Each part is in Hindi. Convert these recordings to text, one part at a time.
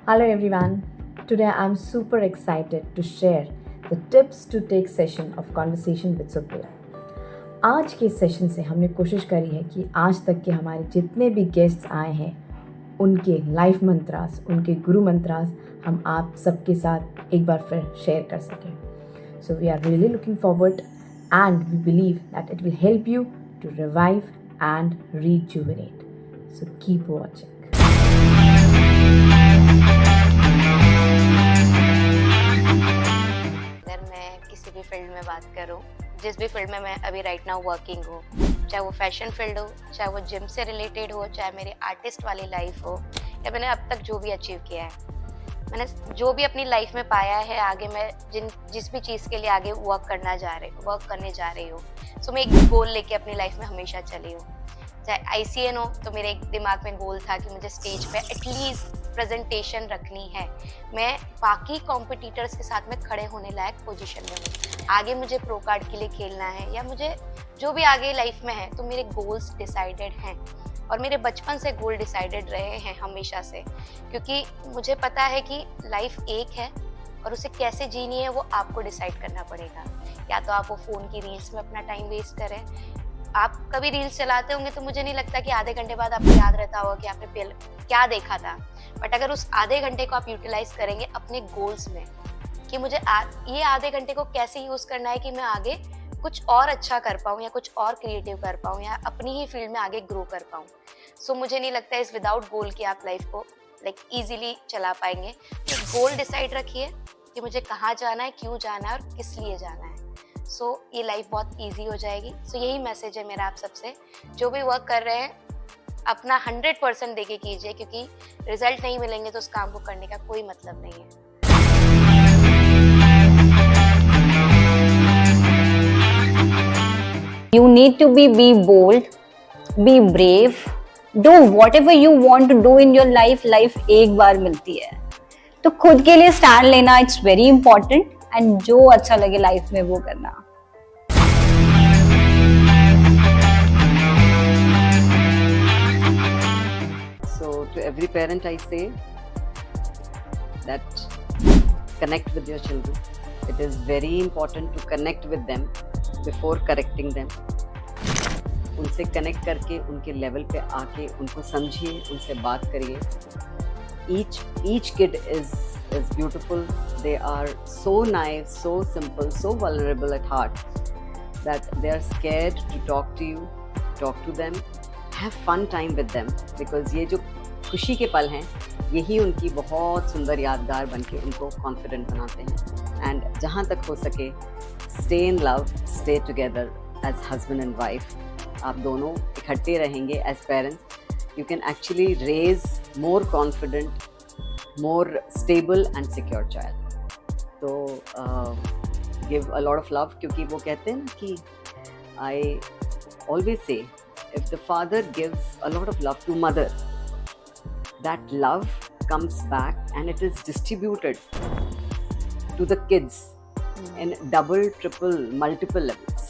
Hello everyone. Today I'm super excited to share the tips to take session of conversation with Supriya. आज के सेशन से हमने कोशिश करी है कि आज तक के हमारे जितने भी गेस्ट्स आए हैं उनके लाइफ मंत्रास, उनके गुरु मंत्रास हम आप सबके साथ एक बार फिर शेयर कर सकें. So we are really looking forward and we believe that it will help you to revive and rejuvenate. So keep watching. अगर मैं किसी भी फील्ड में बात करूं, जिस भी फील्ड में मैं अभी राइट नाउ वर्किंग हूँ, चाहे वो फैशन फील्ड हो, चाहे वो जिम से रिलेटेड हो, चाहे मेरी आर्टिस्ट वाली लाइफ हो, या मैंने अब तक जो भी अचीव किया है, मैंने जो भी अपनी लाइफ में पाया है, आगे मैं जिस भी चीज़ के लिए आगे वर्क करने जा रही हूँ, सो मैं एक गोल लेके अपनी लाइफ में हमेशा चली हूँ. चाहे ICN हो तो मेरे एक दिमाग में गोल था कि मुझे स्टेज पे एटलीस्ट प्रेजेंटेशन रखनी है, मैं बाकी कॉम्पिटिटर्स के साथ में खड़े होने लायक पोजीशन में हूँ, आगे मुझे प्रो कार्ड के लिए खेलना है या मुझे जो भी आगे लाइफ में है, तो मेरे गोल्स डिसाइडेड हैं और मेरे बचपन से गोल डिसाइडेड रहे हैं हमेशा से, क्योंकि मुझे पता है कि लाइफ एक है और उसे कैसे जीनी है वो आपको डिसाइड करना पड़ेगा. या तो आप वो फ़ोन की रील्स में अपना टाइम वेस्ट करें. आप कभी रील्स चलाते होंगे तो मुझे नहीं लगता कि आधे घंटे बाद आपको याद रहता होगा कि आपने पहले क्या देखा था, बट अगर उस आधे घंटे को आप यूटिलाइज करेंगे अपने गोल्स में कि मुझे ये आधे घंटे को कैसे यूज़ करना है कि मैं आगे कुछ और अच्छा कर पाऊँ या कुछ और क्रिएटिव कर पाऊँ या अपनी ही फील्ड में आगे ग्रो कर पाऊँ. सो मुझे नहीं लगता इस विदाउट गोल कि आप लाइफ को ईजिली चला पाएंगे. तो गोल डिसाइड रखिए कि मुझे कहाँ जाना है, क्यों जाना है और किस लिए जाना है. सो ये लाइफ बहुत इजी हो जाएगी. सो यही मैसेज है मेरा आप सबसे, जो भी वर्क कर रहे हैं अपना 100% देके कीजिए, क्योंकि रिजल्ट नहीं मिलेंगे तो उस काम को करने का कोई मतलब नहीं है. You need to be bold, be brave, do whatever you want to do in your life. Life एक बार मिलती है, तो खुद के लिए स्टैंड लेना इट्स वेरी इंपॉर्टेंट एंड जो अच्छा लगे लाइफ में वो करना. So to every parent I say that connect with your children. It is very important to connect with them before correcting them. उनसे कनेक्ट करके उनके लेवल पे आके उनको समझिए, उनसे बात करिए. Each kid is beautiful. They are so naive, so simple, so vulnerable at heart that they are scared to talk to you, talk to them, have fun time with them, because ये जो खुशी के पल हैं यही उनकी बहुत सुंदर यादगार बनके उनको कॉन्फिडेंट बनाते हैं. एंड जहाँ तक हो सके stay in love, stay together as husband and wife. आप दोनों इकट्ठे रहेंगे as parents. You can actually raise more confident, more stable and secure child. तो give a lot of love, क्योंकि वो कहते हैं ना कि I always say if the father gives a lot of love to mother, that love comes back and it is distributed to the kids in double, triple, multiple levels.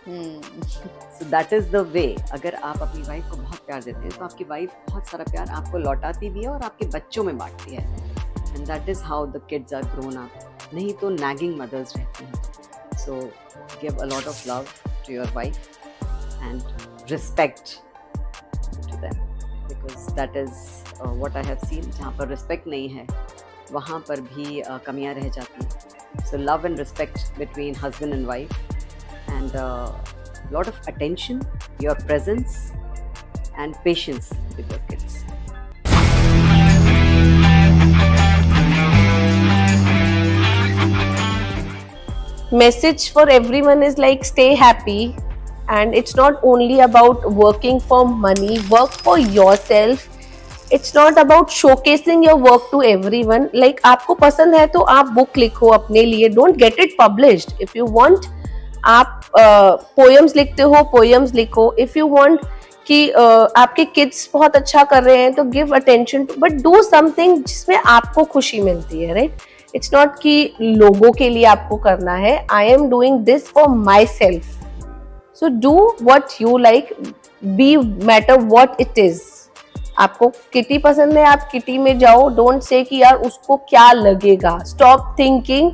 So that is the way. अगर आप अपनी वाइफ को बहुत प्यार देते हैं तो आपकी वाइफ बहुत सारा प्यार आपको लौटाती भी है और आपके बच्चों में बांटती है. And that is how the kids are grown up. नहीं तो nagging mothers रहती हैं. So give a lot of love to your wife and respect to them, because that is what I have seen. जहाँ पर respect नहीं है वहाँ पर भी कमियाँ रह जाती हैं. So love and respect between husband and wife, and lot of attention, your presence and patience with your kids. Message for everyone is like stay happy, and it's not only about working for money. Work for yourself. It's not about showcasing your work to everyone. Like आपको पसंद है तो आप बुक लिखो अपने लिए. Don't get it published. If you want, आप पोएम्स लिखते हो, पोएम्स लिखो. If you want कि आपके किड्स बहुत अच्छा कर रहे हैं तो give attention, but do something जिसमें आपको खुशी मिलती है, राइट? इट्स नॉट कि लोगों के लिए आपको करना है. I am doing this for myself. So do what you like, be matter what it is. आपको किटी पसंद है, आप किटी में जाओ. डोंट से कि यार उसको क्या लगेगा. स्टॉप थिंकिंग,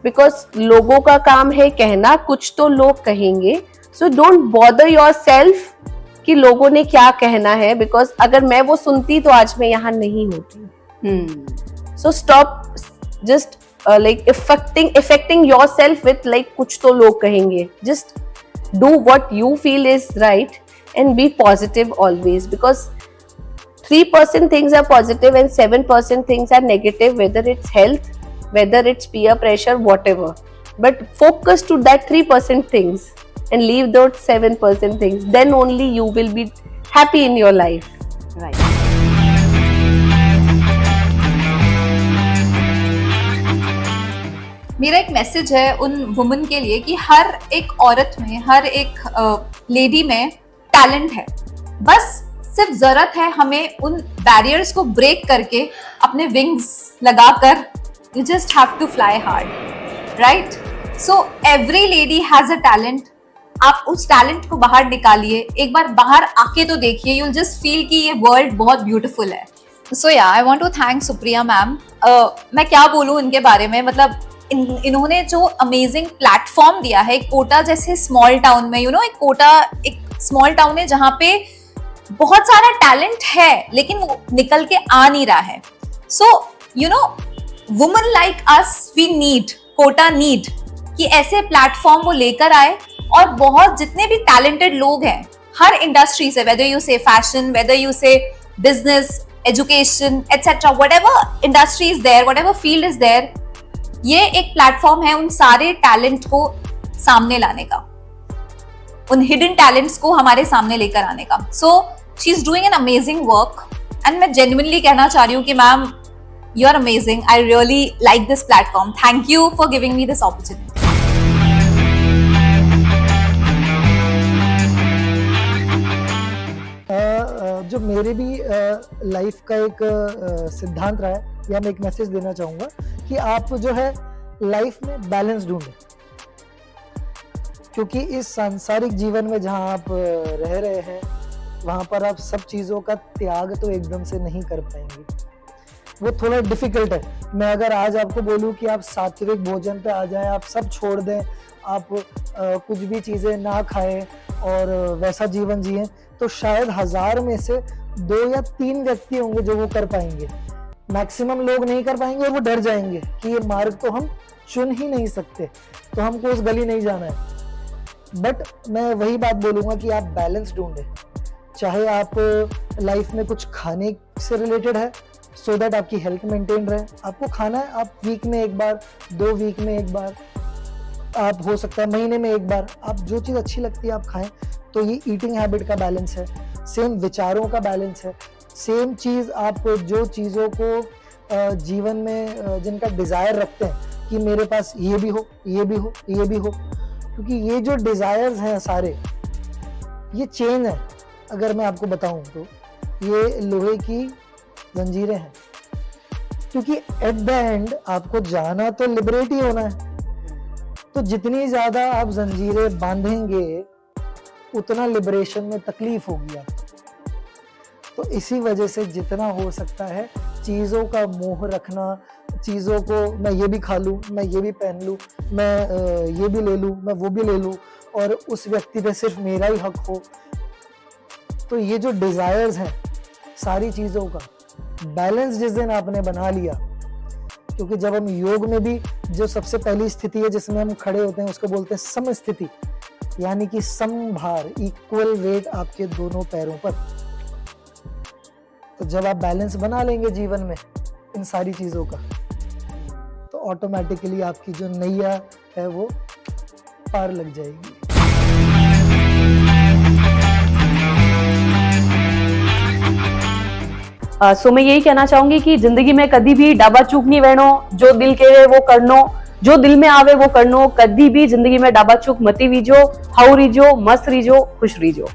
बिकॉज लोगों का काम है कहना, कुछ तो लोग कहेंगे. सो डोंट बॉदर योरसेल्फ कि लोगों ने क्या कहना है, बिकॉज अगर मैं वो सुनती तो आज मैं यहाँ नहीं होती. So stop just like affecting yourself with like कुछ तो लोग कहेंगे. Just do what you feel is right and be positive always, because 3% things are positive and 7% things are negative, whether it's health, whether it's peer pressure, whatever. But focus to that 3% things and leave those 7% things. Then only you will be happy in your life. Right. मेरा एक मैसेज है उन वुमेन के लिए कि हर एक औरत में, हर एक लेडी में टैलेंट है. बस सिर्फ जरूरत है हमें उन बैरियर्स को ब्रेक करके अपने विंग्स लगाकर, you just have to fly hard, right? So every lady has a talent. आप उस टैलेंट को बाहर निकालिए, एक बार बाहर आके तो देखिए, यू विल जस्ट फील कि ये वर्ल्ड बहुत ब्यूटीफुल है. So yeah I want to thank Supriya ma'am. मैं क्या बोलूँ इनके बारे में, मतलब इन्होंने जो अमेजिंग प्लेटफॉर्म दिया है कोटा जैसे स्मॉल टाउन में. एक कोटा एक स्मॉल टाउन है जहाँ पे बहुत सारा टैलेंट है लेकिन वो निकल के आ नहीं रहा है. So women like us, we need, quota need कि ऐसे प्लेटफॉर्म वो लेकर आए और बहुत जितने भी टैलेंटेड लोग हैं हर इंडस्ट्री से, whether you say fashion, whether you say business, education etcetera, whatever industry is there, whatever field is there, ये एक प्लेटफॉर्म है उन सारे टैलेंट को सामने लाने का, उन हिडन टैलेंट्स को हमारे सामने लेकर आने का. So she is doing an amazing work and मैं जेन्युइनली कहना चाह रही हूँ कि ma'am you are amazing. I really like this platform. Thank you for giving me this opportunity. जो मेरे भी लाइफ का एक सिद्धांत रहा है, या मैं एक मैसेज देना चाहूँगा कि आप जो है लाइफ में बैलेंस ढूंढें, क्योंकि इस सांसारिक जीवन में जहाँ आप रह रहे हैं वहाँ पर आप सब चीज़ों का त्याग तो एकदम से नहीं कर पाएंगे. वो थोड़ा डिफिकल्ट है. मैं अगर आज आपको बोलूँ कि आप सात्विक भोजन पे आ जाएं, आप सब छोड़ दें, आप कुछ भी चीज़ें ना खाएं और वैसा जीवन जिएं, तो शायद 1000 में से 2 या 3 व्यक्ति होंगे जो वो कर पाएंगे. मैक्सिमम लोग नहीं कर पाएंगे और वो डर जाएंगे कि ये मार्ग तो हम चुन ही नहीं सकते, तो हमको उस गली नहीं जाना है. बट मैं वही बात बोलूँगा कि आप बैलेंस ढूंढें, चाहे आप लाइफ में कुछ खाने से रिलेटेड है, सो दैट आपकी हेल्थ मेंटेन रहे. आपको खाना है, आप वीक में एक बार, 2 वीक में एक बार, आप हो सकता है महीने में एक बार, आप जो चीज़ अच्छी लगती है आप खाएं. तो ये ईटिंग हैबिट का बैलेंस है, सेम विचारों का बैलेंस है, सेम चीज़ आप जो चीज़ों को जीवन में जिनका डिज़ायर रखते हैं कि मेरे पास ये भी हो, ये भी हो, ये भी हो, क्योंकि ये जो डिज़ायर्स हैं सारे, ये चेन है. अगर मैं आपको बताऊं तो ये लोहे की जंजीरें हैं, क्योंकि एट द एंड आपको जाना तो लिबरेट ही होना है. तो जितनी ज़्यादा आप जंजीरें बांधेंगे उतना लिबरेशन में तकलीफ होगी आपको. तो इसी वजह से जितना हो सकता है चीज़ों का मोह रखना, चीज़ों को मैं ये भी खा लूँ, मैं ये भी पहन लूँ, मैं ये भी ले लूँ, मैं वो भी ले लूँ, और उस व्यक्ति पे सिर्फ मेरा ही हक हो. तो ये जो डिज़ायर्स हैं सारी चीज़ों का बैलेंस जिस दिन आपने बना लिया, क्योंकि जब हम योग में भी जो सबसे पहली स्थिति है जिसमें हम खड़े होते हैं उसको बोलते हैं सम स्थिति, यानी कि समभार, इक्वल वेट आपके दोनों पैरों पर. तो जब आप बैलेंस बना लेंगे जीवन में इन सारी चीज़ों का, तो ऑटोमेटिकली आपकी जो नैया है वो पार लग जाएगी. सो मैं यही कहना चाहूंगी कि जिंदगी में कभी भी डाबा चूक नहीं वेणो, जो दिल के वो करनो, जो दिल में आवे वो करनो. कभी भी जिंदगी में डाबा चूक मती रीजो, हाउ रीजो, मस्त रीजो, खुश रीजो.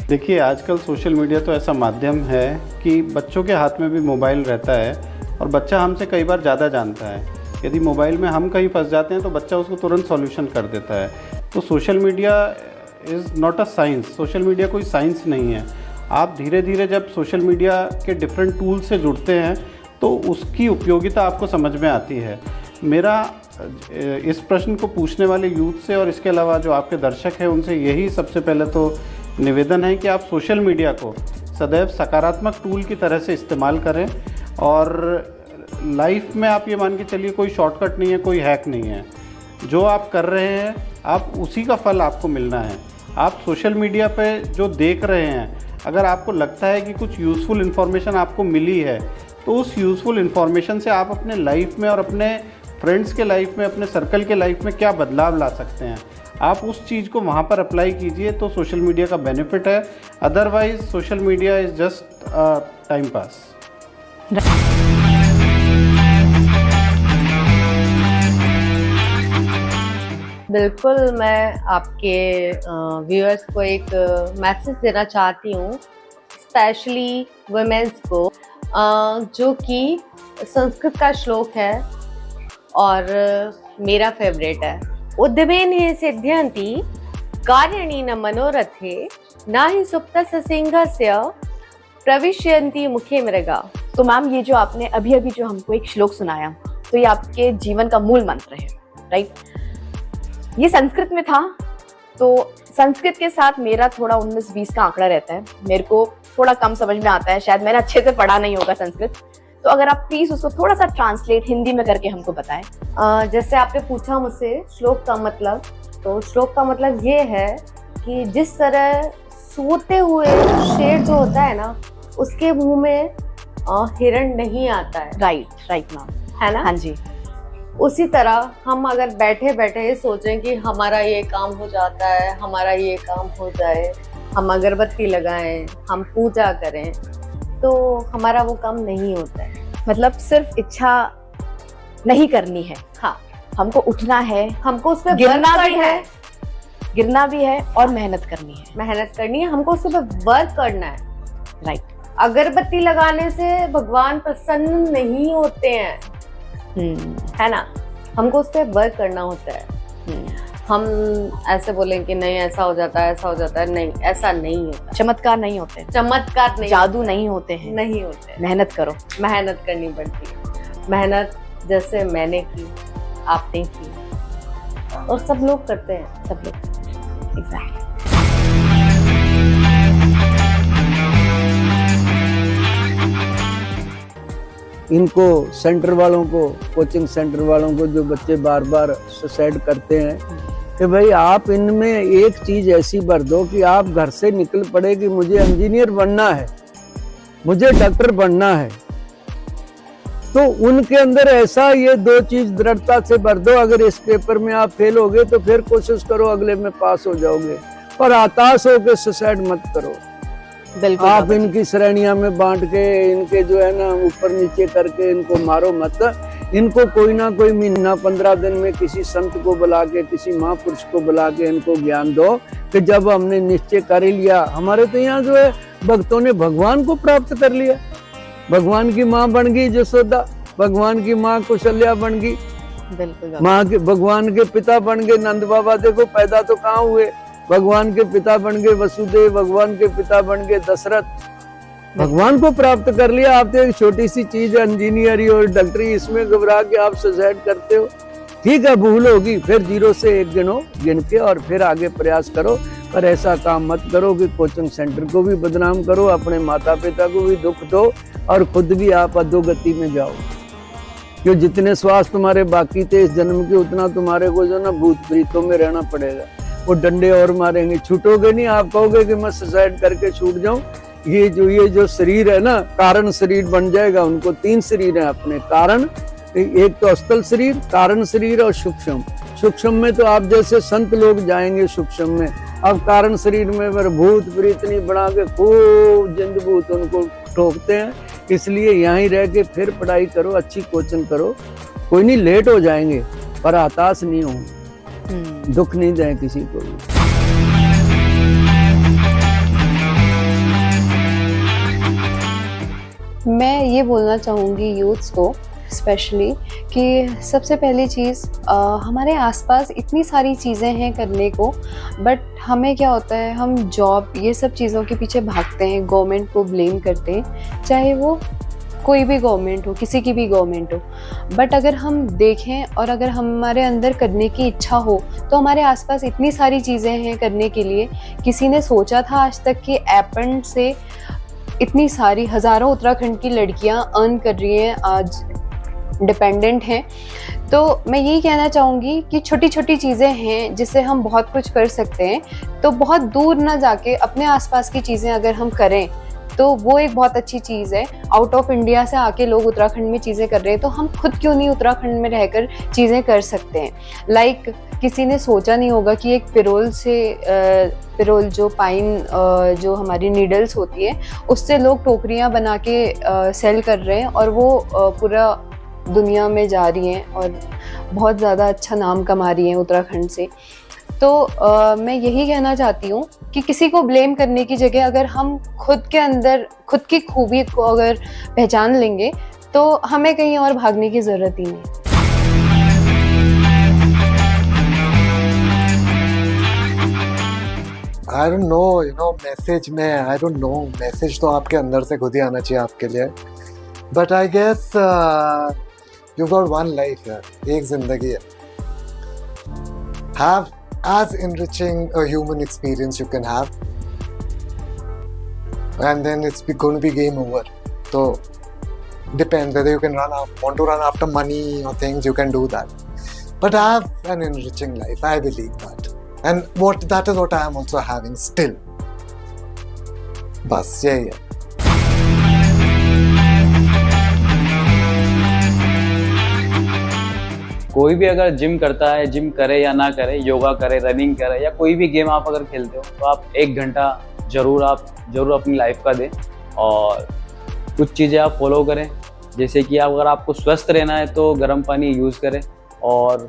देखिए, आजकल सोशल मीडिया तो ऐसा माध्यम है कि बच्चों के हाथ में भी मोबाइल रहता है और बच्चा हमसे कई बार ज़्यादा जानता है. यदि मोबाइल में हम कहीं फंस जाते हैं तो बच्चा उसको तुरंत सॉल्यूशन कर देता है. तो social media is not a science, social media कोई साइंस नहीं है। आप धीरे धीरे जब सोशल मीडिया के डिफरेंट टूल से जुड़ते हैं तो उसकी उपयोगिता आपको समझ में आती है। मेरा इस प्रश्न को पूछने वाले यूथ से और इसके अलावा जो आपके दर्शक हैं उनसे यही सबसे पहले तो निवेदन है कि आप सोशल मीडिया को सदैव सकारात्मक टूल की तरह से इस्तेमाल करें और लाइफ में आप ये मान के चलिए कोई शॉर्टकट नहीं है, कोई हैक नहीं है। जो आप कर रहे हैं आप उसी का फल आपको मिलना है। आप सोशल मीडिया पे जो देख रहे हैं, अगर आपको लगता है कि कुछ यूज़फुल इन्फॉर्मेशन आपको मिली है तो उस यूज़फुल इन्फॉर्मेशन से आप अपने लाइफ में और अपने फ्रेंड्स के लाइफ में, अपने सर्कल के लाइफ में क्या बदलाव ला सकते हैं, आप उस चीज़ को वहाँ पर अप्लाई कीजिए तो सोशल मीडिया का बेनिफिट है। Otherwise social media is just time pass. बिल्कुल, मैं आपके व्यूअर्स को एक मैसेज देना चाहती हूँ, स्पेशली वुमेन्स को, जो कि संस्कृत का श्लोक है और मेरा फेवरेट है। उद्यमेन सिद्ध्यन्ति कार्याणि न मनोरथे न ही सुप्तस्य सिंहस्य प्रविशन्ति मुखे मृगा। तो मैम ये जो आपने अभी अभी जो हमको एक श्लोक सुनाया तो ये आपके जीवन का मूल मंत्र है, राइट? ये संस्कृत में था, तो संस्कृत के साथ मेरा थोड़ा 19-20 का आंकड़ा रहता है। मेरे को थोड़ा कम समझ में आता है, शायद मैंने अच्छे से पढ़ा नहीं होगा संस्कृत। तो अगर आप प्लीज उसको थोड़ा सा ट्रांसलेट हिंदी में करके हमको बताएं। जैसे आपने पूछा मुझसे श्लोक का मतलब, तो श्लोक का मतलब ये है कि जिस तरह सोते हुए शेर जो होता है ना, उसके मुंह में हिरण नहीं आता है। राइट मैम, है ना? हाँ जी। उसी तरह हम अगर बैठे बैठे सोचें कि हमारा ये काम हो जाता है, हमारा ये काम हो जाए, हम अगरबत्ती लगाएं, हम पूजा करें, तो हमारा वो काम नहीं होता है। मतलब सिर्फ इच्छा नहीं करनी है, हाँ, हमको उठना है, हमको उस पर गिरना भी है और मेहनत करनी है, हमको उस पर वर्क करना है। राइट। अगरबत्ती लगाने से भगवान प्रसन्न नहीं होते हैं, है ना? हमको उस पर वर्क करना होता है। हम ऐसे बोलें कि नहीं ऐसा हो जाता है, ऐसा हो जाता है, नहीं, ऐसा नहीं होता। चमत्कार नहीं होते, जादू नहीं होते हैं, नहीं होते। मेहनत करो, मेहनत करनी पड़ती है। मेहनत जैसे मैंने की, आपने की, और सब लोग करते हैं, सब लोग। एग्जैक्टली। इनको सेंटर वालों को, कोचिंग सेंटर वालों को, जो बच्चे बार बार सुसाइड करते हैं, कि भाई आप इनमें एक चीज ऐसी भर दो कि आप घर से निकल पड़े कि मुझे इंजीनियर बनना है, मुझे डॉक्टर बनना है। तो उनके अंदर ऐसा ये दो चीज दृढ़ता से भर दो। अगर इस पेपर में आप फेल हो गए तो फिर कोशिश करो अगले में पास हो जाओगे, पर हताश होकर सुसाइड मत करो। बिल्कुल। आप इनकी श्रेणियां में बांट के, इनके जो है ना ऊपर नीचे करके इनको मारो मत। इनको कोई ना कोई महीना 15 दिन में किसी संत को बुला के, किसी महापुरुष को बुला के इनको ज्ञान दो कि जब हमने निश्चय कर ही लिया। हमारे तो यहाँ जो है भक्तों ने भगवान को प्राप्त कर लिया। भगवान की माँ बन गई यशोदा, भगवान की माँ कौशल्या बन गई, बिल्कुल। माँ के भगवान के पिता बन गए नंद बाबा। देखो पैदा तो कहाँ हुए, भगवान के पिता बन गए वसुदेव, भगवान के पिता बन गए दशरथ। भगवान को प्राप्त कर लिया। आप तो एक छोटी सी चीज है इंजीनियरिंग और डॉक्टरी, इसमें घबरा के आप सुसाइड करते हो। ठीक है, भूल होगी, फिर 0 से 1 गिनो, गिन के और फिर आगे प्रयास करो। पर ऐसा काम मत करो कि कोचिंग सेंटर को भी बदनाम करो, अपने माता पिता को भी दुख दो और खुद भी आप अधोगति में जाओ। क्यों जितने श्वास तुम्हारे बाकी थे इस जन्म के, उतना तुम्हारे को जो ना भूत प्रीतों में रहना पड़ेगा। वो डंडे और मारेंगे, छूटोगे नहीं। आप कहोगे कि मैं सुसाइड करके छूट जाऊं। ये जो शरीर है ना, कारण शरीर बन जाएगा। उनको 3 शरीर है अपने, कारण, एक तो अस्थल शरीर, कारण शरीर और सूक्ष्म। सूक्ष्म में तो आप जैसे संत लोग जाएंगे सूक्ष्म में। अब कारण शरीर में फिर भूत प्रीत नहीं बना के खूब जिंद भूत उनको ठोकते हैं। इसलिए यहीं रह के फिर पढ़ाई करो, अच्छी कोचिंग करो। कोई नहीं, लेट हो जाएंगे पर हताश नहीं हो, दुख नहीं दें किसी को भी। मैं ये बोलना चाहूँगी यूथ्स को स्पेशली कि सबसे पहली चीज़ हमारे आसपास इतनी सारी चीज़ें हैं करने को, बट हमें क्या होता है, हम जॉब ये सब चीज़ों के पीछे भागते हैं, गवर्नमेंट को ब्लेम करते हैं, चाहे वो कोई भी गवर्नमेंट हो, किसी की भी गवर्नमेंट हो। बट अगर हम देखें और अगर हमारे अंदर करने की इच्छा हो तो हमारे आसपास इतनी सारी चीज़ें हैं करने के लिए। किसी ने सोचा था आज तक कि एपेंड से इतनी सारी हज़ारों उत्तराखंड की लड़कियां अर्न कर रही हैं, आज डिपेंडेंट हैं। तो मैं यही कहना चाहूँगी कि छोटी छोटी चीज़ें हैं जिससे हम बहुत कुछ कर सकते हैं। तो बहुत दूर ना जाके अपने आसपास की चीज़ें अगर हम करें तो वो एक बहुत अच्छी चीज़ है। आउट ऑफ इंडिया से आके लोग उत्तराखंड में चीज़ें कर रहे हैं, तो हम खुद क्यों नहीं उत्तराखंड में रहकर चीज़ें कर सकते हैं। लाइक किसी ने सोचा नहीं होगा कि एक पिरोल जो पाइन जो हमारी नीडल्स होती है उससे लोग टोकरियाँ बना के सेल कर रहे हैं और वो पूरा दुनिया में जा रही हैं और बहुत ज़्यादा अच्छा नाम कमा रही हैं उत्तराखंड से। तो मैं यही कहना चाहती हूँ कि किसी को ब्लेम करने की जगह अगर हम खुद के अंदर खुद की खूबी को अगर पहचान लेंगे तो हमें कहीं और भागने की ज़रूरत ही नहीं। आई डोंट नो मैसेज में आई डोंट नो मैसेज तो आपके अंदर से खुद ही आना चाहिए आपके लिए। But I guess you got one life यार, एक जिंदगी है। Have as enriching a human experience you can have, and then it's going to be game over. So depends whether you can want to run after money or things, you can do that, but have an enriching life. I believe that, and that is what I am also having still. बस यही है। कोई भी अगर जिम करता है, जिम करे या ना करे, योगा करे, रनिंग करे या कोई भी गेम आप अगर खेलते हो तो आप 1 घंटा जरूर अपनी लाइफ का दें और कुछ चीज़ें आप फॉलो करें। जैसे कि अगर आपको स्वस्थ रहना है तो गर्म पानी यूज़ करें और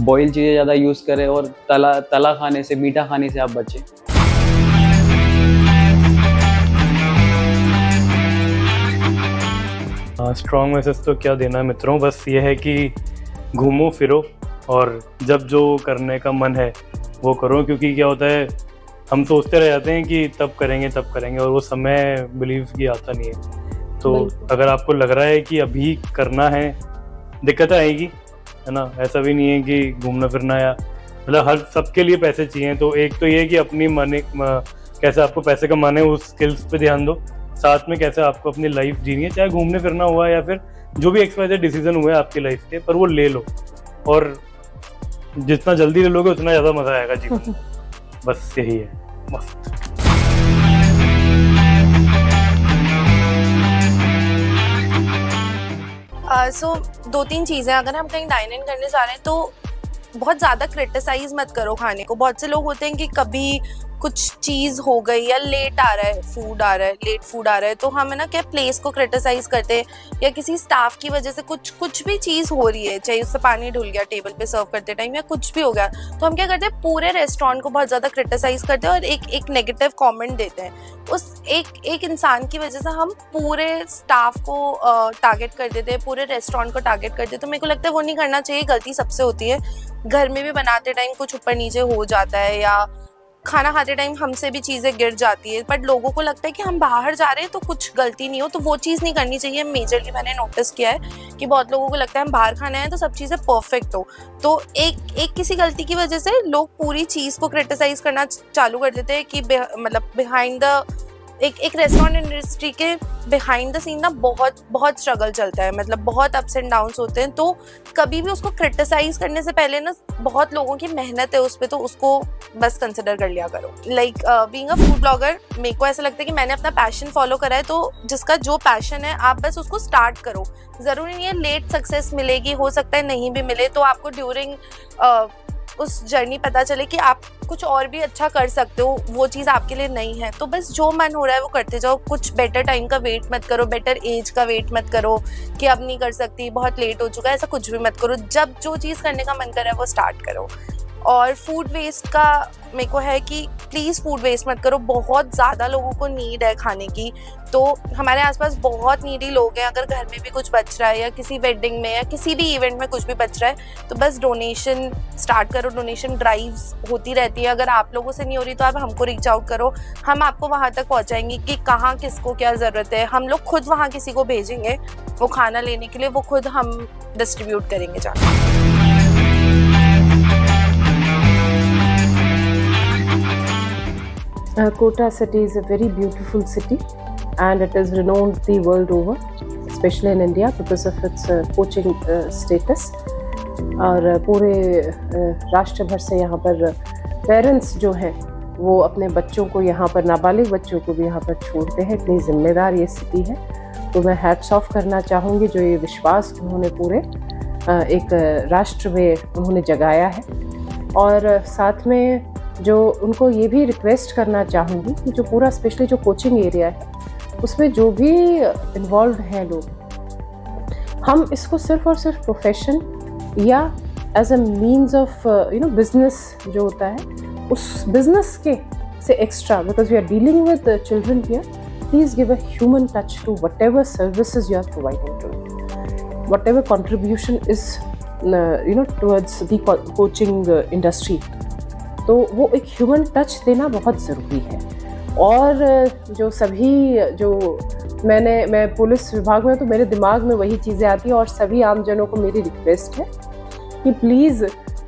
बॉयल चीज़ें ज़्यादा यूज़ करें और तला खाने से, मीठा खाने से आप बचें। स्ट्रॉन्ग मैसेज तो क्या देना है मित्रों, बस ये है कि घूमो फिरो और जब जो करने का मन है वो करो, क्योंकि क्या होता है हम सोचते रह जाते हैं कि तब करेंगे और वो समय बिलीव की आता नहीं है। तो अगर आपको लग रहा है कि अभी करना है, दिक्कतें आएगी, है ना। ऐसा भी नहीं है कि घूमना फिरना या मतलब हर सबके लिए पैसे चाहिए। तो एक तो ये कि अपनी कैसे आपको पैसे कमाने उस स्किल्स पे ध्यान दो, साथ में कैसे आपको अपनी लाइफ जीनी है, चाहे घूमने फिरना हुआ या फिर जो भी XYZ डिसीजन हुए आपकी लाइफ के, पर वो ले लो और जितना जल्दी ले लोगे उतना ज़्यादा मज़ा आएगा जीवन में। बस यही है, मस्त। सो 2-3 चीज़ें, अगर हम कहीं डाइन इन करने जा रहे हैं तो बहुत ज़्यादा क्रिटिसाइज मत करो खाने को। बहुत से लोग होते हैं कि कभी कुछ चीज़ हो गई या लेट आ रहा है, लेट फूड आ रहा है, तो हम है ना क्या प्लेस को क्रिटिसाइज करते हैं या किसी स्टाफ की वजह से कुछ भी चीज़ हो रही है, चाहे उससे पानी ढुल गया टेबल पे सर्व करते टाइम या कुछ भी हो गया, तो हम क्या करते हैं पूरे रेस्टोरेंट को बहुत ज़्यादा क्रिटिसाइज करते हैं और एक नेगेटिव कॉमेंट देते हैं। उस एक इंसान की वजह से हम पूरे स्टाफ को टारगेट कर देते हैं, पूरे रेस्टोरेंट को टारगेट करते हैं। तो मेरे को लगता है वो नहीं करना चाहिए। गलती सबसे होती है, घर में भी बनाते टाइम कुछ ऊपर नीचे हो जाता है या खाना खाते टाइम हमसे भी चीज़ें गिर जाती है, बट लोगों को लगता है कि हम बाहर जा रहे हैं तो कुछ गलती नहीं हो, तो वो चीज़ नहीं करनी चाहिए। मेजरली मैंने नोटिस किया है कि बहुत लोगों को लगता है हम बाहर खाना है तो सब चीज़ें परफेक्ट हो, तो एक किसी गलती की वजह से लोग पूरी चीज़ को क्रिटिसाइज करना चालू कर देते हैं कि मतलब बिहाइंड द एक रेस्टोरेंट इंडस्ट्री के बिहाइंड द सीन ना बहुत स्ट्रगल चलता है, मतलब बहुत अप्स एंड डाउन्स होते हैं। तो कभी भी उसको क्रिटिसाइज करने से पहले ना बहुत लोगों की मेहनत है उस पर, तो उसको बस कंसिडर कर लिया करो। Like being a food blogger, मेरे को ऐसा लगता है कि मैंने अपना पैशन फॉलो करा है, तो जिसका जो पैशन है आप बस उसको स्टार्ट करो। ज़रूरी नहीं है लेट सक्सेस मिलेगी, हो सकता है नहीं भी मिले, तो आपको ड्यूरिंग उस जर्नी पता चले कि आप कुछ और भी अच्छा कर सकते हो, वो चीज़ आपके लिए नहीं है। तो बस जो मन हो रहा है वो करते जाओ, कुछ बेटर टाइम का वेट मत करो, बेटर एज का वेट मत करो कि अब नहीं कर सकती, बहुत लेट हो चुका है, ऐसा कुछ भी मत करो। जब जो चीज़ करने का मन कर रहा है वो स्टार्ट करो। और फूड वेस्ट का मेरे को है कि प्लीज़ फूड वेस्ट मत करो, बहुत ज़्यादा लोगों को नीड है खाने की। तो हमारे आसपास बहुत नीडी लोग हैं, अगर घर में भी कुछ बच रहा है या किसी वेडिंग में या किसी भी इवेंट में कुछ भी बच रहा है तो बस डोनेशन स्टार्ट करो। डोनेशन ड्राइव्स होती रहती है, अगर आप लोगों से नहीं हो रही तो आप हमको रीच आउट करो, हम आपको वहाँ तक पहुँचाएंगे कि कहाँ किसको क्या ज़रूरत है। हम लोग खुद वहाँ किसी को भेजेंगे वो खाना लेने के लिए, वो खुद हम डिस्ट्रीब्यूट करेंगे जाकर। Kota city is a very beautiful city and it is renowned the world over, especially in India because of its coaching status. और पूरे राष्ट्र भर से यहाँ पर पेरेंट्स जो हैं वो अपने बच्चों को यहाँ पर, नाबालिग बच्चों को भी यहाँ पर छोड़ते हैं, इतनी ज़िम्मेदार ये सिटी है। तो मैं हैट्स ऑफ करना चाहूँगी जो ये विश्वास उन्होंने पूरे एक राष्ट्र में उन्होंने जगाया है। और साथ में जो उनको ये भी रिक्वेस्ट करना चाहूँगी कि जो पूरा स्पेशली जो कोचिंग एरिया है उसमें जो भी इन्वॉल्व हैं लोग, हम इसको सिर्फ और सिर्फ प्रोफेशन या as a means of business जो होता है उस बिजनेस के से extra, because we are dealing with children here, please give a human touch to whatever services you are providing to, whatever contribution is towards the coaching industry. तो वो एक ह्यूमन टच देना बहुत ज़रूरी है। और जो सभी जो मैं पुलिस विभाग में, तो मेरे दिमाग में वही चीज़ें आती हैं और सभी आमजनों को मेरी रिक्वेस्ट है कि प्लीज़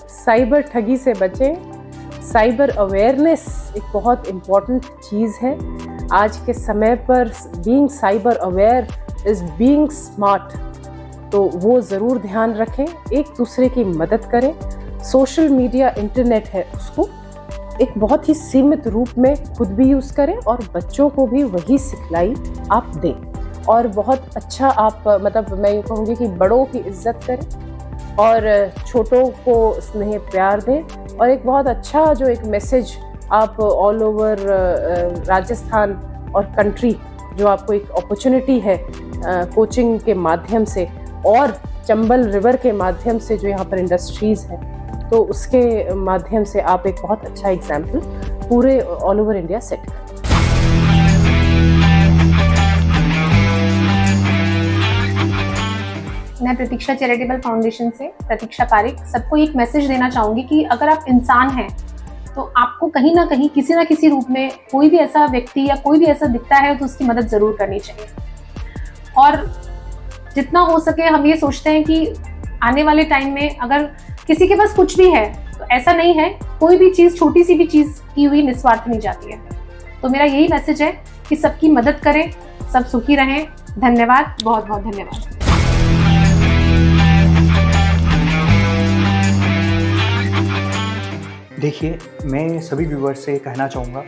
साइबर ठगी से बचें। साइबर अवेयरनेस एक बहुत इम्पॉर्टेंट चीज़ है आज के समय पर। Being cyber aware is being smart, तो वो ज़रूर ध्यान रखें, एक दूसरे की मदद करें। सोशल मीडिया इंटरनेट है उसको एक बहुत ही सीमित रूप में खुद भी यूज़ करें और बच्चों को भी वही सिखलाई आप दें। और बहुत अच्छा आप मतलब मैं ये कहूँगी कि बड़ों की इज्जत करें और छोटों को स्नेह प्यार दें। और एक बहुत अच्छा जो एक मैसेज आप ऑल ओवर राजस्थान और कंट्री जो आपको एक अपॉर्चुनिटी है कोचिंग के माध्यम से और चंबल रिवर के माध्यम से जो यहाँ पर इंडस्ट्रीज़ हैं, तो उसके माध्यम से आप एक बहुत अच्छा एग्जाम्पल पूरे ऑल ओवर इंडिया सेट करें। मैं प्रतीक्षा चैरिटेबल फाउंडेशन से प्रतीक्षा पारिक सबको एक मैसेज देना चाहूँगी कि अगर आप इंसान हैं तो आपको कहीं ना कहीं किसी ना किसी रूप में कोई भी ऐसा व्यक्ति या कोई भी ऐसा दिखता है तो उसकी मदद ज़रूर करनी चाहिए। और जितना हो सके हम ये सोचते हैं कि आने वाले टाइम में अगर किसी के पास कुछ भी है तो ऐसा नहीं है, कोई भी चीज़, छोटी सी भी चीज़ की हुई निस्वार्थ नहीं जाती है। तो मेरा यही मैसेज है कि सबकी मदद करें, सब सुखी रहें। धन्यवाद, बहुत बहुत धन्यवाद। देखिए, मैं सभी व्यूवर्स से कहना चाहूँगा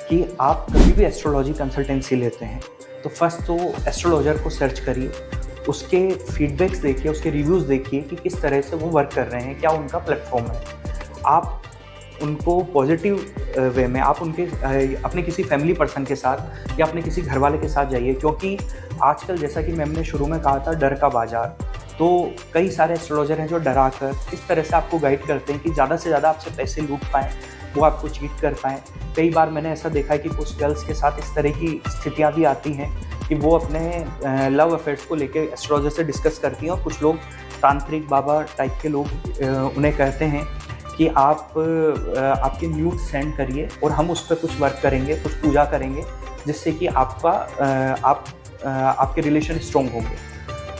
कि आप कभी भी एस्ट्रोलॉजी कंसल्टेंसी लेते हैं तो फर्स्ट तो एस्ट्रोलॉजर को सर्च करिए, उसके फीडबैक्स देखिए, उसके रिव्यूज़ देखिए कि किस तरह से वो वर्क कर रहे हैं, क्या उनका प्लेटफॉर्म है। आप उनको पॉजिटिव वे में आप उनके अपने किसी फैमिली पर्सन के साथ या अपने किसी घर वाले के साथ जाइए, क्योंकि आजकल जैसा कि मैम ने शुरू में कहा था डर का बाज़ार, तो कई सारे एस्ट्रोलॉजर हैं जो डरा कर इस तरह से आपको गाइड करते हैं कि ज़्यादा से ज़्यादा आपसे पैसे लूट पाएँ, वो आपको चीट कर पाएँ। कई बार मैंने ऐसा देखा है कि कुछ गर्ल्स के साथ इस तरह की स्थितियाँ भी आती हैं कि वो अपने लव अफेयर्स को लेके एस्ट्रोलॉजर से डिस्कस करती हैं और कुछ लोग तांत्रिक बाबा टाइप के लोग उन्हें कहते हैं कि आप आपके न्यूड सेंड करिए और हम उस पर कुछ वर्क करेंगे, कुछ पूजा करेंगे, जिससे कि आपके रिलेशन स्ट्रॉन्ग होंगे।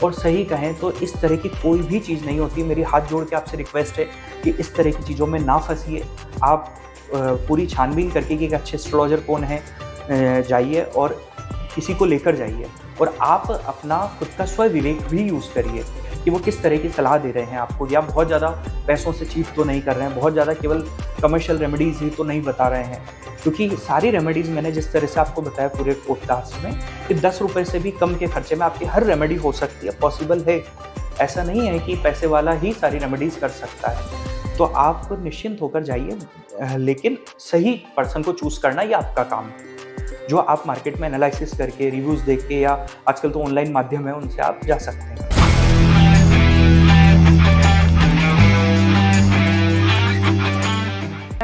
और सही कहें तो इस तरह की कोई भी चीज़ नहीं होती। मेरी हाथ जोड़ के आपसे रिक्वेस्ट है कि इस तरह की चीज़ों में ना फंसिए। आप पूरी छानबीन करके कि एक अच्छे एस्ट्रोलॉजर कौन है जाइए और किसी को लेकर जाइए, और आप अपना खुद का स्व विवेक भी यूज़ करिए कि वो किस तरह की सलाह दे रहे हैं आपको, या बहुत ज़्यादा पैसों से चीट तो नहीं कर रहे हैं, बहुत ज़्यादा केवल कमर्शियल रेमेडीज़ ही तो नहीं बता रहे हैं। क्योंकि सारी रेमेडीज़ मैंने जिस तरह से आपको बताया पूरे पॉडकास्ट में कि 10 रुपये से भी कम के खर्चे में आपकी हर रेमेडी हो सकती है, पॉसिबल है। ऐसा नहीं है कि पैसे वाला ही सारी रेमेडीज़ कर सकता है। तो आप निश्चिंत होकर जाइए, लेकिन सही पर्सन को चूज़ करना ये आपका काम है, जो आप मार्केट में एनालिसिस करके, रिव्यूज़ देख के, या आजकल तो ऑनलाइन माध्यम है उनसे आप जा सकते हैं।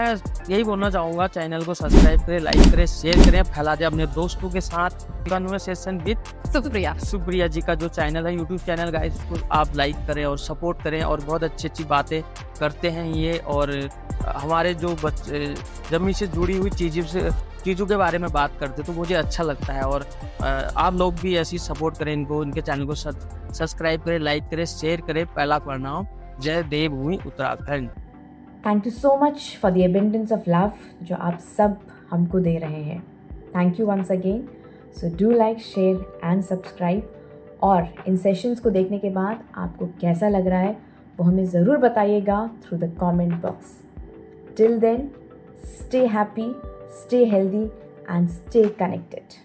मैं यही बोलना चाहूँगा, चैनल को सब्सक्राइब करें, लाइक करें, शेयर करें, फैला दें अपने दोस्तों के साथ। कन्वर्सेशन विद सुप्रिया जी का जो चैनल है, यूट्यूब चैनल गाइस, उसको आप लाइक करें और सपोर्ट करें। और बहुत अच्छी अच्छी बातें करते हैं ये, और हमारे जो बच्चे जमीन से जुड़ी हुई चीज़ों के बारे में बात करते तो मुझे अच्छा लगता है। और आप लोग भी ऐसी सपोर्ट करें इनको, इनके चैनल को सब्सक्राइब करें, लाइक करें, शेयर करें। पहला प्रणाम, जय Devbhoomi Uttarakhand. Thank you so much for the abundance of love जो आप सब हमको दे रहे हैं। Thank you once again. So do like, share and subscribe. और इन सेशंस को देखने के बाद आपको कैसा लग रहा है वो हमें ज़रूर बताइएगा through the comment box. Till then, stay happy, stay healthy, and stay connected.